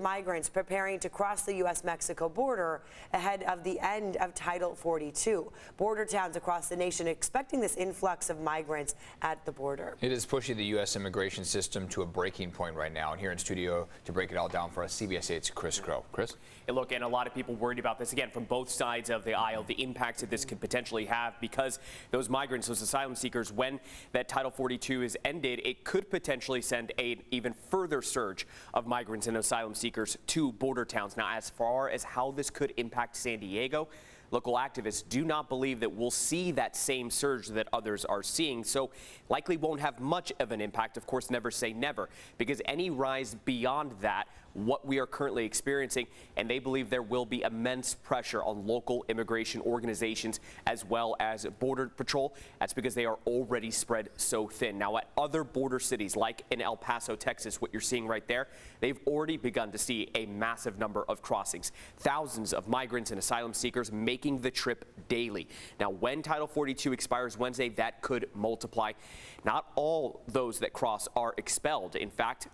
Migrants preparing to cross the U.S.-Mexico border ahead of the end of Title 42. Border towns across the nation expecting this influx of migrants at the border. It is pushing the U.S. immigration system to a breaking point right now. And here in studio to break it all down for us, CBS 8's Chris Crow. Chris? And look, and a lot of people worried about this, again, from both sides of the aisle, the impacts that this could potentially have, because those migrants, those asylum seekers, when that Title 42 is ended, it could potentially send an even further surge of migrants and asylum seekers to border towns. Now, as far as how this could impact San Diego, local activists do not believe that we'll see that same surge that others are seeing, so likely won't have much of an impact. Of course, never say never, because any rise beyond that, what we are currently experiencing, and they believe there will be immense pressure on local immigration organizations as well as Border Patrol. That's because they are already spread so thin. Now, at other border cities like in El Paso, Texas, what you're seeing right there, they've already begun to see a massive number of crossings. Thousands of migrants and asylum seekers making the trip daily. Now, when Title 42 expires Wednesday, that could multiply. Not all those that cross are expelled. In fact,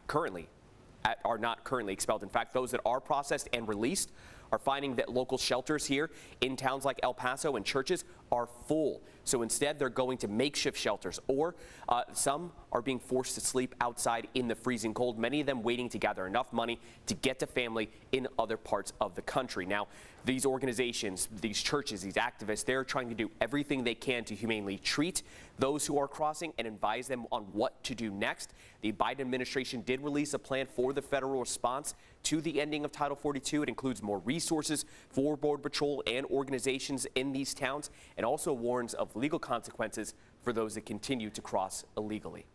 are not currently expelled. In fact, those that are processed and released are finding that local shelters here in towns like El Paso and churches are full. So instead, they're going to makeshift shelters, or some are being forced to sleep outside in the freezing cold, many of them waiting to gather enough money to get to family in other parts of the country. Now, these organizations, these churches, these activists, they're trying to do everything they can to humanely treat those who are crossing and advise them on what to do next. The Biden administration did release a plan for the federal response to the ending of Title 42. It includes more resources for Border Patrol and organizations in these towns, and also warns of legal consequences for those that continue to cross illegally.